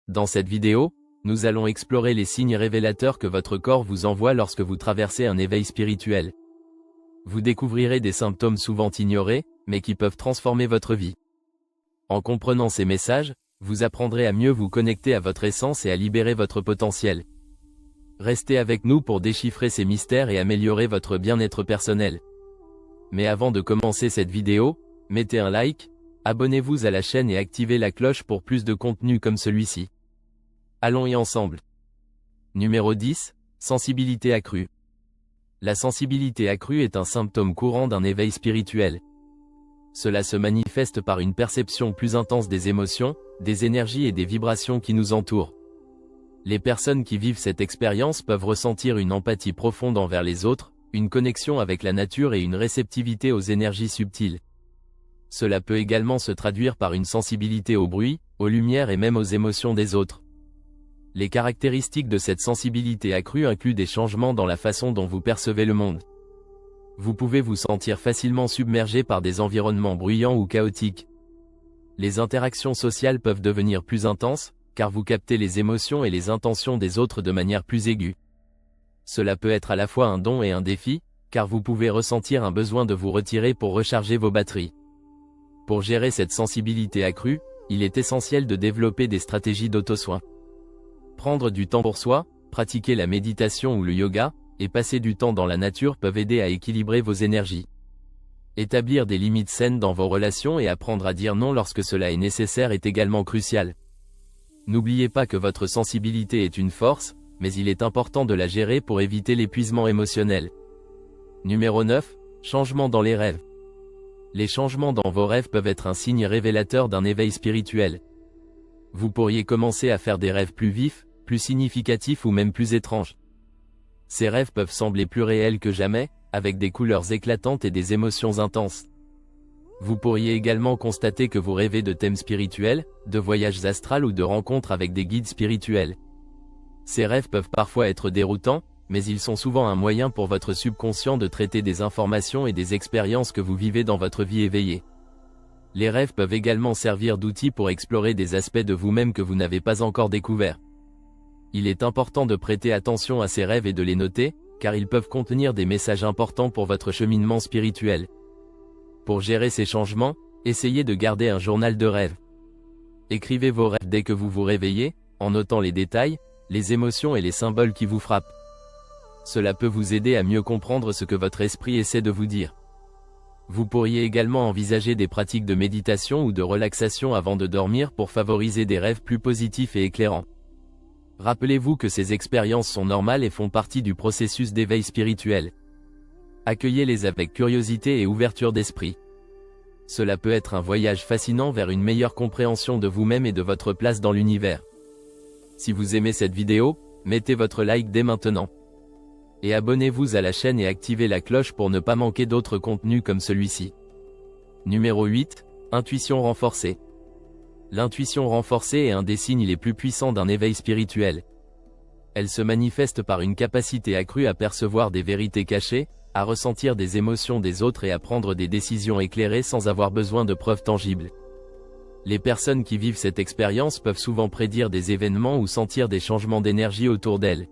Dans cette vidéo, nous allons explorer les signes révélateurs que votre corps vous envoie lorsque vous traversez un éveil spirituel. Vous découvrirez des symptômes souvent ignorés, mais qui peuvent transformer votre vie. En comprenant ces messages, vous apprendrez à mieux vous connecter à votre essence et à libérer votre potentiel. Restez avec nous pour déchiffrer ces mystères et améliorer votre bien-être personnel. Mais avant de commencer cette vidéo, mettez un like, abonnez-vous à la chaîne et activez la cloche pour plus de contenu comme celui-ci. Allons-y ensemble. Numéro 10, sensibilité accrue. La sensibilité accrue est un symptôme courant d'un éveil spirituel. Cela se manifeste par une perception plus intense des émotions, des énergies et des vibrations qui nous entourent. Les personnes qui vivent cette expérience peuvent ressentir une empathie profonde envers les autres, une connexion avec la nature et une réceptivité aux énergies subtiles. Cela peut également se traduire par une sensibilité au bruit, aux lumières et même aux émotions des autres. Les caractéristiques de cette sensibilité accrue incluent des changements dans la façon dont vous percevez le monde. Vous pouvez vous sentir facilement submergé par des environnements bruyants ou chaotiques. Les interactions sociales peuvent devenir plus intenses, car vous captez les émotions et les intentions des autres de manière plus aiguë. Cela peut être à la fois un don et un défi, car vous pouvez ressentir un besoin de vous retirer pour recharger vos batteries. Pour gérer cette sensibilité accrue, il est essentiel de développer des stratégies d'auto-soin. Prendre du temps pour soi, pratiquer la méditation ou le yoga, et passer du temps dans la nature peuvent aider à équilibrer vos énergies. Établir des limites saines dans vos relations et apprendre à dire non lorsque cela est nécessaire est également crucial. N'oubliez pas que votre sensibilité est une force, mais il est important de la gérer pour éviter l'épuisement émotionnel. Numéro 9, changement dans les rêves. Les changements dans vos rêves peuvent être un signe révélateur d'un éveil spirituel. Vous pourriez commencer à faire des rêves plus vifs, plus significatifs ou même plus étranges. Ces rêves peuvent sembler plus réels que jamais, avec des couleurs éclatantes et des émotions intenses. Vous pourriez également constater que vous rêvez de thèmes spirituels, de voyages astrals ou de rencontres avec des guides spirituels. Ces rêves peuvent parfois être déroutants, mais ils sont souvent un moyen pour votre subconscient de traiter des informations et des expériences que vous vivez dans votre vie éveillée. Les rêves peuvent également servir d'outils pour explorer des aspects de vous-même que vous n'avez pas encore découverts. Il est important de prêter attention à ces rêves et de les noter, car ils peuvent contenir des messages importants pour votre cheminement spirituel. Pour gérer ces changements, essayez de garder un journal de rêves. Écrivez vos rêves dès que vous vous réveillez, en notant les détails, les émotions et les symboles qui vous frappent. Cela peut vous aider à mieux comprendre ce que votre esprit essaie de vous dire. Vous pourriez également envisager des pratiques de méditation ou de relaxation avant de dormir pour favoriser des rêves plus positifs et éclairants. Rappelez-vous que ces expériences sont normales et font partie du processus d'éveil spirituel. Accueillez-les avec curiosité et ouverture d'esprit. Cela peut être un voyage fascinant vers une meilleure compréhension de vous-même et de votre place dans l'univers. Si vous aimez cette vidéo, mettez votre like dès maintenant. Et abonnez-vous à la chaîne et activez la cloche pour ne pas manquer d'autres contenus comme celui-ci. Numéro 8, intuition renforcée. L'intuition renforcée est un des signes les plus puissants d'un éveil spirituel. Elle se manifeste par une capacité accrue à percevoir des vérités cachées, à ressentir des émotions des autres et à prendre des décisions éclairées sans avoir besoin de preuves tangibles. Les personnes qui vivent cette expérience peuvent souvent prédire des événements ou sentir des changements d'énergie autour d'elles.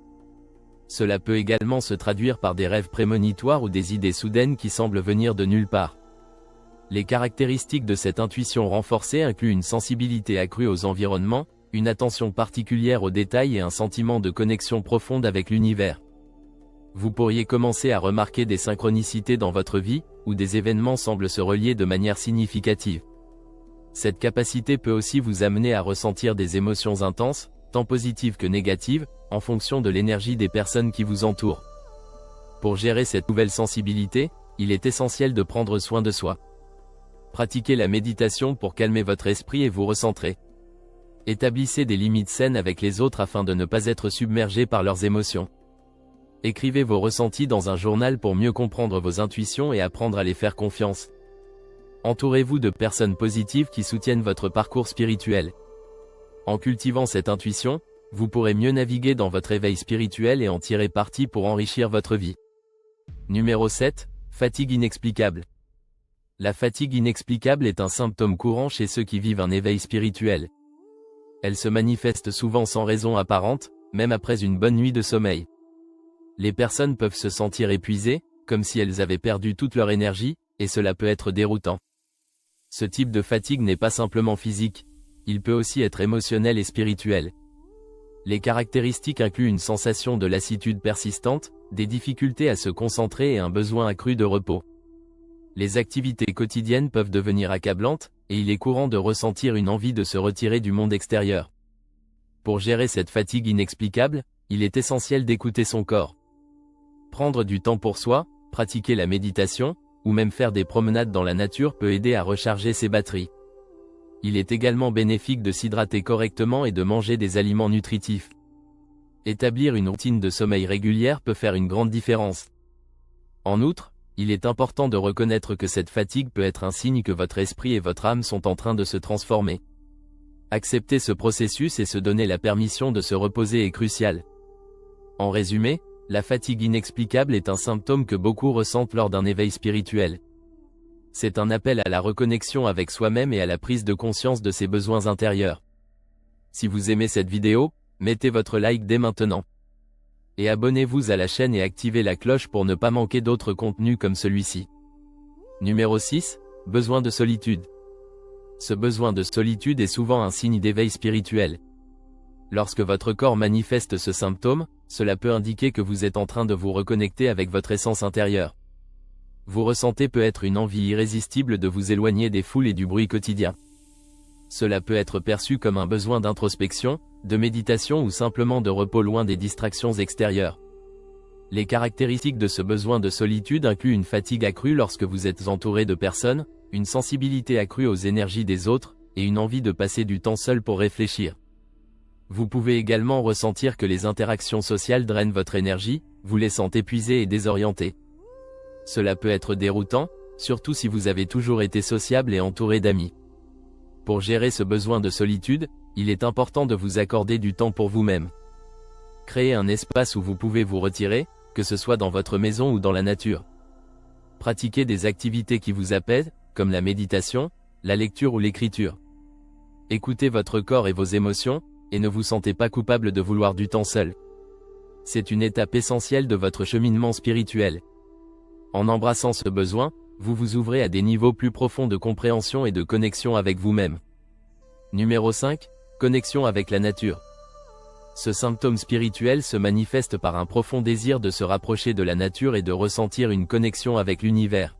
Cela peut également se traduire par des rêves prémonitoires ou des idées soudaines qui semblent venir de nulle part. Les caractéristiques de cette intuition renforcée incluent une sensibilité accrue aux environnements, une attention particulière aux détails et un sentiment de connexion profonde avec l'univers. Vous pourriez commencer à remarquer des synchronicités dans votre vie, où des événements semblent se relier de manière significative. Cette capacité peut aussi vous amener à ressentir des émotions intenses, tant positives que négatives, en fonction de l'énergie des personnes qui vous entourent. Pour gérer cette nouvelle sensibilité, il est essentiel de prendre soin de soi. Pratiquez la méditation pour calmer votre esprit et vous recentrer. Établissez des limites saines avec les autres afin de ne pas être submergé par leurs émotions. Écrivez vos ressentis dans un journal pour mieux comprendre vos intuitions et apprendre à les faire confiance. Entourez-vous de personnes positives qui soutiennent votre parcours spirituel. En cultivant cette intuition, vous pourrez mieux naviguer dans votre éveil spirituel et en tirer parti pour enrichir votre vie. Numéro 7, fatigue inexplicable. La fatigue inexplicable est un symptôme courant chez ceux qui vivent un éveil spirituel. Elle se manifeste souvent sans raison apparente, même après une bonne nuit de sommeil. Les personnes peuvent se sentir épuisées, comme si elles avaient perdu toute leur énergie, et cela peut être déroutant. Ce type de fatigue n'est pas simplement physique, il peut aussi être émotionnel et spirituel. Les caractéristiques incluent une sensation de lassitude persistante, des difficultés à se concentrer et un besoin accru de repos. Les activités quotidiennes peuvent devenir accablantes, et il est courant de ressentir une envie de se retirer du monde extérieur. Pour gérer cette fatigue inexplicable, il est essentiel d'écouter son corps. Prendre du temps pour soi, pratiquer la méditation, ou même faire des promenades dans la nature peut aider à recharger ses batteries. Il est également bénéfique de s'hydrater correctement et de manger des aliments nutritifs. Établir une routine de sommeil régulière peut faire une grande différence. En outre, il est important de reconnaître que cette fatigue peut être un signe que votre esprit et votre âme sont en train de se transformer. Accepter ce processus et se donner la permission de se reposer est crucial. En résumé, la fatigue inexplicable est un symptôme que beaucoup ressentent lors d'un éveil spirituel. C'est un appel à la reconnexion avec soi-même et à la prise de conscience de ses besoins intérieurs. Si vous aimez cette vidéo, mettez votre like dès maintenant. Et abonnez-vous à la chaîne et activez la cloche pour ne pas manquer d'autres contenus comme celui-ci. Numéro 6, besoin de solitude. Ce besoin de solitude est souvent un signe d'éveil spirituel. Lorsque votre corps manifeste ce symptôme, cela peut indiquer que vous êtes en train de vous reconnecter avec votre essence intérieure. Vous ressentez peut-être une envie irrésistible de vous éloigner des foules et du bruit quotidien. Cela peut être perçu comme un besoin d'introspection, de méditation ou simplement de repos loin des distractions extérieures. Les caractéristiques de ce besoin de solitude incluent une fatigue accrue lorsque vous êtes entouré de personnes, une sensibilité accrue aux énergies des autres, et une envie de passer du temps seul pour réfléchir. Vous pouvez également ressentir que les interactions sociales drainent votre énergie, vous laissant épuisé et désorienté. Cela peut être déroutant, surtout si vous avez toujours été sociable et entouré d'amis. Pour gérer ce besoin de solitude, il est important de vous accorder du temps pour vous-même. Créez un espace où vous pouvez vous retirer, que ce soit dans votre maison ou dans la nature. Pratiquez des activités qui vous apaisent, comme la méditation, la lecture ou l'écriture. Écoutez votre corps et vos émotions, et ne vous sentez pas coupable de vouloir du temps seul. C'est une étape essentielle de votre cheminement spirituel. En embrassant ce besoin, vous vous ouvrez à des niveaux plus profonds de compréhension et de connexion avec vous-même. Numéro 5, connexion avec la nature. Ce symptôme spirituel se manifeste par un profond désir de se rapprocher de la nature et de ressentir une connexion avec l'univers.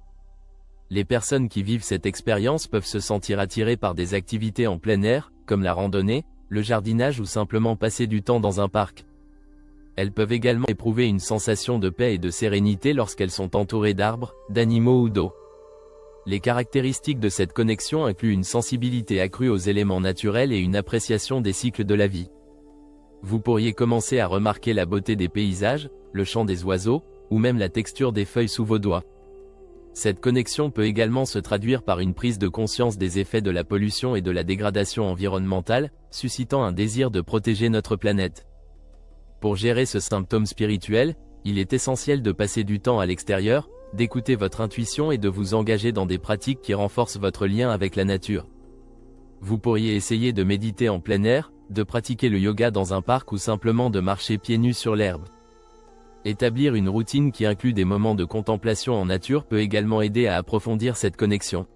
Les personnes qui vivent cette expérience peuvent se sentir attirées par des activités en plein air, comme la randonnée, le jardinage ou simplement passer du temps dans un parc. Elles peuvent également éprouver une sensation de paix et de sérénité lorsqu'elles sont entourées d'arbres, d'animaux ou d'eau. Les caractéristiques de cette connexion incluent une sensibilité accrue aux éléments naturels et une appréciation des cycles de la vie. Vous pourriez commencer à remarquer la beauté des paysages, le chant des oiseaux, ou même la texture des feuilles sous vos doigts. Cette connexion peut également se traduire par une prise de conscience des effets de la pollution et de la dégradation environnementale, suscitant un désir de protéger notre planète. Pour gérer ce symptôme spirituel, il est essentiel de passer du temps à l'extérieur, d'écouter votre intuition et de vous engager dans des pratiques qui renforcent votre lien avec la nature. Vous pourriez essayer de méditer en plein air, de pratiquer le yoga dans un parc ou simplement de marcher pieds nus sur l'herbe. Établir une routine qui inclut des moments de contemplation en nature peut également aider à approfondir cette connexion.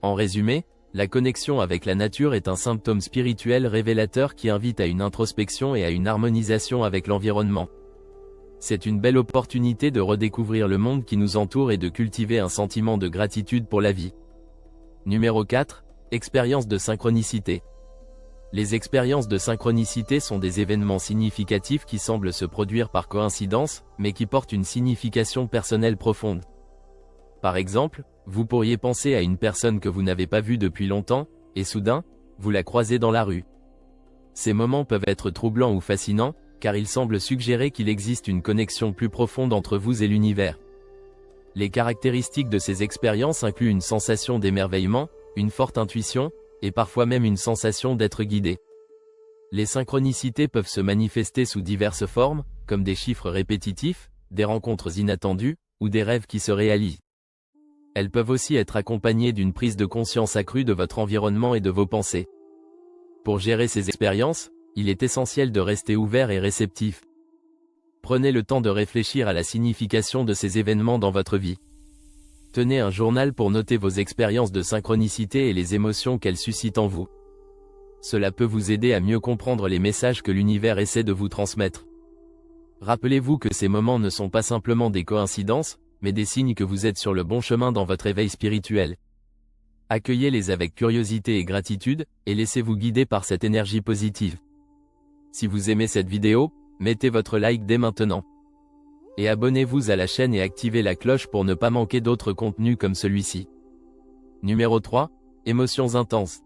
En résumé, la connexion avec la nature est un symptôme spirituel révélateur qui invite à une introspection et à une harmonisation avec l'environnement. C'est une belle opportunité de redécouvrir le monde qui nous entoure et de cultiver un sentiment de gratitude pour la vie. Numéro 4, expérience de synchronicité. Les expériences de synchronicité sont des événements significatifs qui semblent se produire par coïncidence, mais qui portent une signification personnelle profonde. Par exemple, vous pourriez penser à une personne que vous n'avez pas vue depuis longtemps, et soudain, vous la croisez dans la rue. Ces moments peuvent être troublants ou fascinants, car ils semblent suggérer qu'il existe une connexion plus profonde entre vous et l'univers. Les caractéristiques de ces expériences incluent une sensation d'émerveillement, une forte intuition, et parfois même une sensation d'être guidé. Les synchronicités peuvent se manifester sous diverses formes, comme des chiffres répétitifs, des rencontres inattendues, ou des rêves qui se réalisent. Elles peuvent aussi être accompagnées d'une prise de conscience accrue de votre environnement et de vos pensées. Pour gérer ces expériences, il est essentiel de rester ouvert et réceptif. Prenez le temps de réfléchir à la signification de ces événements dans votre vie. Tenez un journal pour noter vos expériences de synchronicité et les émotions qu'elles suscitent en vous. Cela peut vous aider à mieux comprendre les messages que l'univers essaie de vous transmettre. Rappelez-vous que ces moments ne sont pas simplement des coïncidences, mais des signes que vous êtes sur le bon chemin dans votre éveil spirituel. Accueillez-les avec curiosité et gratitude, et laissez-vous guider par cette énergie positive. Si vous aimez cette vidéo, mettez votre like dès maintenant. Et abonnez-vous à la chaîne et activez la cloche pour ne pas manquer d'autres contenus comme celui-ci. Numéro 3. Émotions intenses.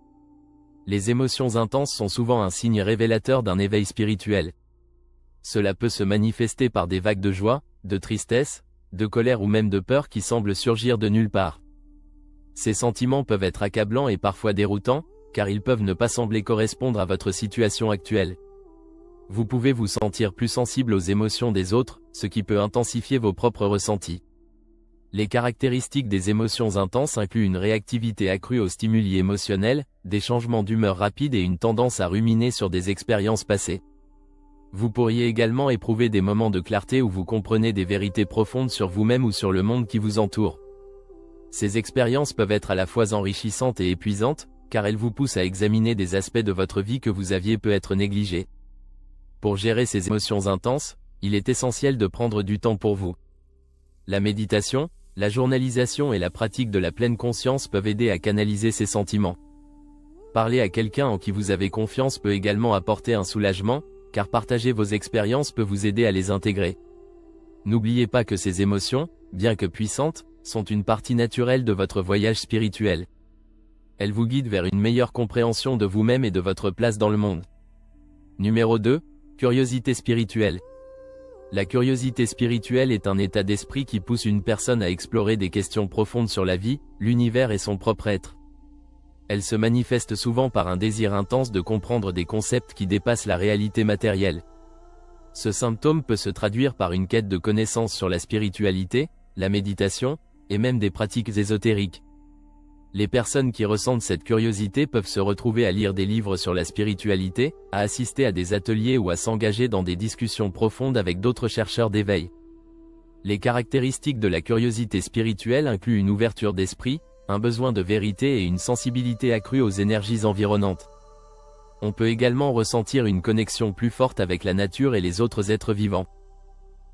Les émotions intenses sont souvent un signe révélateur d'un éveil spirituel. Cela peut se manifester par des vagues de joie, de tristesse, de colère ou même de peur qui semblent surgir de nulle part. Ces sentiments peuvent être accablants et parfois déroutants, car ils peuvent ne pas sembler correspondre à votre situation actuelle. Vous pouvez vous sentir plus sensible aux émotions des autres, ce qui peut intensifier vos propres ressentis. Les caractéristiques des émotions intenses incluent une réactivité accrue aux stimuli émotionnels, des changements d'humeur rapides et une tendance à ruminer sur des expériences passées. Vous pourriez également éprouver des moments de clarté où vous comprenez des vérités profondes sur vous-même ou sur le monde qui vous entoure. Ces expériences peuvent être à la fois enrichissantes et épuisantes, car elles vous poussent à examiner des aspects de votre vie que vous aviez peut-être négligés. Pour gérer ces émotions intenses, il est essentiel de prendre du temps pour vous. La méditation, la journalisation et la pratique de la pleine conscience peuvent aider à canaliser ces sentiments. Parler à quelqu'un en qui vous avez confiance peut également apporter un soulagement, car partager vos expériences peut vous aider à les intégrer. N'oubliez pas que ces émotions, bien que puissantes, sont une partie naturelle de votre voyage spirituel. Elles vous guident vers une meilleure compréhension de vous-même et de votre place dans le monde. Numéro 2. Curiosité spirituelle. La curiosité spirituelle est un état d'esprit qui pousse une personne à explorer des questions profondes sur la vie, l'univers et son propre être. Elle se manifeste souvent par un désir intense de comprendre des concepts qui dépassent la réalité matérielle. Ce symptôme peut se traduire par une quête de connaissances sur la spiritualité, la méditation, et même des pratiques ésotériques. Les personnes qui ressentent cette curiosité peuvent se retrouver à lire des livres sur la spiritualité, à assister à des ateliers ou à s'engager dans des discussions profondes avec d'autres chercheurs d'éveil. Les caractéristiques de la curiosité spirituelle incluent une ouverture d'esprit, un besoin de vérité et une sensibilité accrue aux énergies environnantes. On peut également ressentir une connexion plus forte avec la nature et les autres êtres vivants.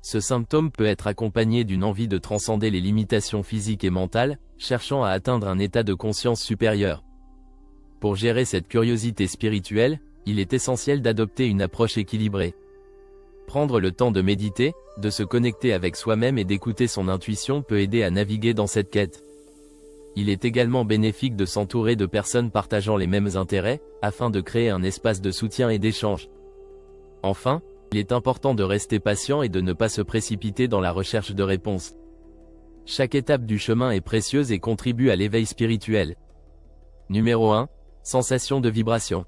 Ce symptôme peut être accompagné d'une envie de transcender les limitations physiques et mentales, cherchant à atteindre un état de conscience supérieur. Pour gérer cette curiosité spirituelle, il est essentiel d'adopter une approche équilibrée. Prendre le temps de méditer, de se connecter avec soi-même et d'écouter son intuition peut aider à naviguer dans cette quête. Il est également bénéfique de s'entourer de personnes partageant les mêmes intérêts, afin de créer un espace de soutien et d'échange. Enfin, il est important de rester patient et de ne pas se précipiter dans la recherche de réponses. Chaque étape du chemin est précieuse et contribue à l'éveil spirituel. Numéro 1. Sensations de vibration.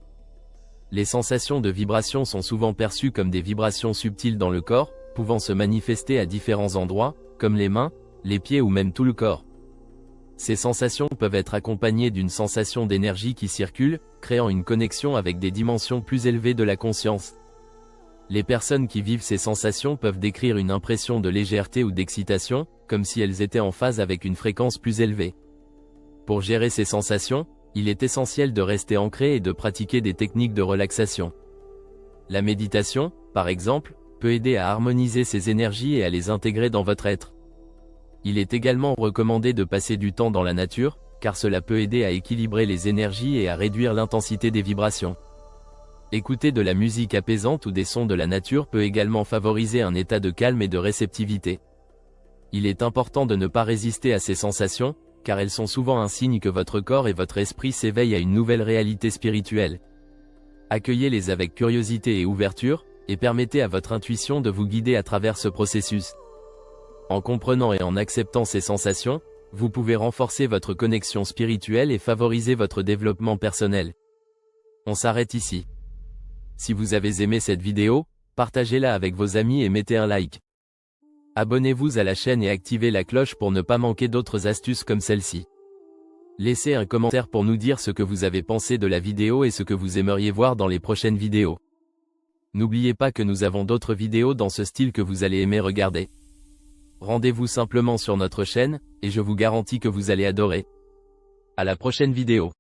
Les sensations de vibration sont souvent perçues comme des vibrations subtiles dans le corps, pouvant se manifester à différents endroits, comme les mains, les pieds ou même tout le corps. Ces sensations peuvent être accompagnées d'une sensation d'énergie qui circule, créant une connexion avec des dimensions plus élevées de la conscience. Les personnes qui vivent ces sensations peuvent décrire une impression de légèreté ou d'excitation, comme si elles étaient en phase avec une fréquence plus élevée. Pour gérer ces sensations, il est essentiel de rester ancré et de pratiquer des techniques de relaxation. La méditation, par exemple, peut aider à harmoniser ces énergies et à les intégrer dans votre être. Il est également recommandé de passer du temps dans la nature, car cela peut aider à équilibrer les énergies et à réduire l'intensité des vibrations. Écouter de la musique apaisante ou des sons de la nature peut également favoriser un état de calme et de réceptivité. Il est important de ne pas résister à ces sensations, car elles sont souvent un signe que votre corps et votre esprit s'éveillent à une nouvelle réalité spirituelle. Accueillez-les avec curiosité et ouverture, et permettez à votre intuition de vous guider à travers ce processus. En comprenant et en acceptant ces sensations, vous pouvez renforcer votre connexion spirituelle et favoriser votre développement personnel. On s'arrête ici. Si vous avez aimé cette vidéo, partagez-la avec vos amis et mettez un like. Abonnez-vous à la chaîne et activez la cloche pour ne pas manquer d'autres astuces comme celle-ci. Laissez un commentaire pour nous dire ce que vous avez pensé de la vidéo et ce que vous aimeriez voir dans les prochaines vidéos. N'oubliez pas que nous avons d'autres vidéos dans ce style que vous allez aimer regarder. Rendez-vous simplement sur notre chaîne, et je vous garantis que vous allez adorer. À la prochaine vidéo.